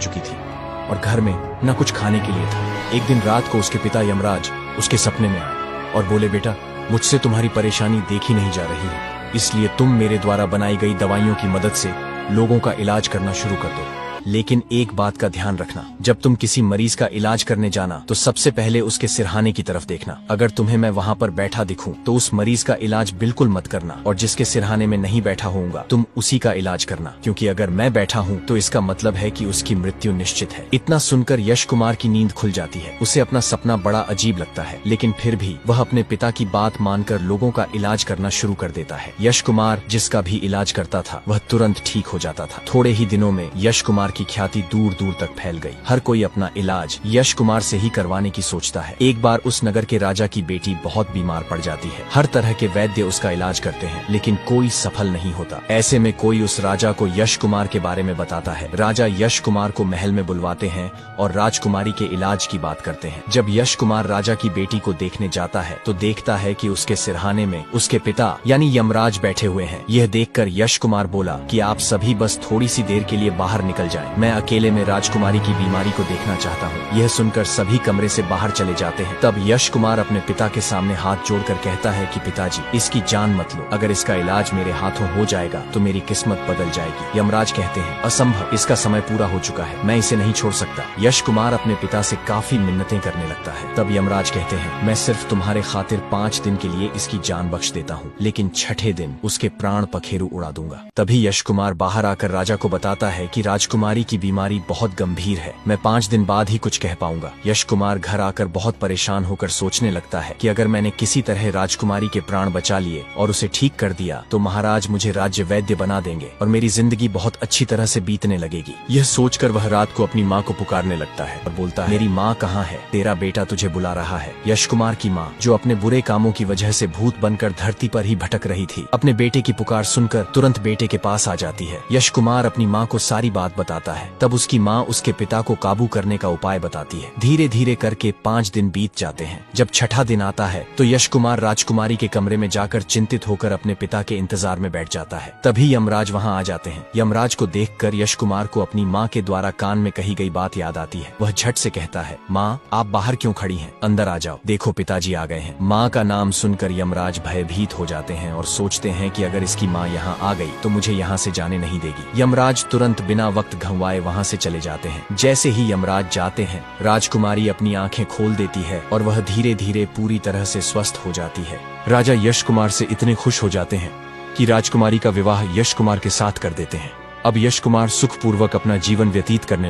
चुकी थी और घर में न कुछ खाने के लिए था। एक दिन रात को उसके पिता यमराज उसके सपने में आए और बोले, बेटा, मुझसे तुम्हारी परेशानी देखी नहीं जा रही है, इसलिए तुम मेरे द्वारा बनाई गई दवाइयों की मदद से लोगों का इलाज करना शुरू कर दो। लेकिन एक बात का ध्यान रखना, जब तुम किसी मरीज का इलाज करने जाना तो सबसे पहले उसके सिरहाने की तरफ देखना। अगर तुम्हें मैं वहाँ पर बैठा दिखूं तो उस मरीज का इलाज बिल्कुल मत करना, और जिसके सिरहाने में नहीं बैठा होऊंगा तुम उसी का इलाज करना, क्योंकि अगर मैं बैठा हूँ तो इसका मतलब है कि उसकी मृत्यु निश्चित है। इतना सुनकर यश कुमार की नींद खुल जाती है। उसे अपना सपना बड़ा अजीब लगता है, लेकिन फिर भी वह अपने पिता की बात मानकर लोगों का इलाज करना शुरू कर देता है। यश कुमार जिसका भी इलाज करता था वह तुरंत ठीक हो जाता था। थोड़े ही दिनों में यश कुमार की ख्याति दूर दूर तक फैल गई। हर कोई अपना इलाज यश कुमार से ही करवाने की सोचता है। एक बार उस नगर के राजा की बेटी बहुत बीमार पड़ जाती है। हर तरह के वैद्य उसका इलाज करते हैं, लेकिन कोई सफल नहीं होता। ऐसे में कोई उस राजा को यश कुमार के बारे में बताता है। राजा यश कुमार को महल में बुलवाते हैं और राजकुमारी के इलाज की बात करते हैं। जब यश कुमार राजा की बेटी को देखने जाता है तो देखता है कि उसके सिरहाने में उसके पिता यानी यमराज बैठे हुए हैं। यह देखकर यश कुमार बोला कि आप सभी बस थोड़ी सी देर के लिए बाहर निकल जाएं। मैं अकेले में राजकुमारी की बीमारी को देखना चाहता हूँ। यह सुनकर सभी कमरे से बाहर चले जाते हैं। तब यश कुमार अपने पिता के सामने हाथ जोड़कर कहता है कि पिताजी, इसकी जान मत लो। अगर इसका इलाज मेरे हाथों हो जाएगा तो मेरी किस्मत बदल जाएगी। यमराज कहते हैं, असंभव, इसका समय पूरा हो चुका है, मैं इसे नहीं छोड़ सकता। यश कुमार अपने पिता से काफी मिन्नतें करने लगता है। तब यमराज कहते हैं, मैं सिर्फ तुम्हारे खातिर 5 दिन के लिए इसकी जान बख्श देता हूँ, लेकिन छठे दिन उसके प्राण पखेरु उड़ा दूंगा। तभी यश कुमार बाहर आकर राजा को बताता है कि राजकुमारी की बीमारी बहुत गंभीर है, मैं 5 दिन बाद ही कुछ कह पाऊंगा। यश कुमार घर आकर बहुत परेशान होकर सोचने लगता है कि अगर मैंने किसी तरह राजकुमारी के प्राण बचा लिए और उसे ठीक कर दिया तो महाराज मुझे राज्य वैद्य बना देंगे और मेरी जिंदगी बहुत अच्छी तरह से बीतने लगेगी। यह सोचकर वह रात को अपनी माँ को पुकारने लगता है और बोलता है, मेरी माँ कहाँ है? तेरा बेटा तुझे बुला रहा है। यश कुमार की माँ, जो अपने बुरे कामों की वजह से भूत बनकर धरती पर ही भटक रही थी, अपने बेटे की पुकार सुनकर तुरंत बेटे के पास आ जाती है। यश कुमार अपनी माँ को सारी बात बताता है। तब उसकी माँ उसके पिता को काबू करने का उपाय बताती है। धीरे धीरे करके 5 दिन बीत जाते हैं। जब छठा दिन आता है तो यश कुमार राजकुमारी के कमरे में जाकर चिंतित होकर अपने पिता के इंतजार में बैठ जाता है। तभी यमराज वहां आ जाते हैं। यमराज को देखकर यश कुमार को अपनी माँ के द्वारा कान में कही गई बात याद आती है। वह झट से कहता है, माँ, आप बाहर क्यों खड़ी हैं? अंदर आ जाओ, देखो पिताजी आ गए हैं। माँ का नाम सुनकर यमराज भयभीत हो जाते हैं और सोचते हैं कि अगर इसकी माँ यहाँ आ गई तो मुझे यहाँ से जाने नहीं देगी। यमराज तुरंत बिना वक्त गंवाए वहाँ से चले जाते हैं। जैसे ही यमराज जाते हैं, राजकुमारी अपनी आंखें खोल देती है और वह धीरे धीरे पूरी तरह से स्वस्थ हो जाती है। राजा यश कुमार से इतने खुश हो जाते हैं कि राजकुमारी का विवाह यश कुमार के साथ कर देते हैं। अब यश कुमार सुखपूर्वक अपना जीवन व्यतीत करने लगते हैं।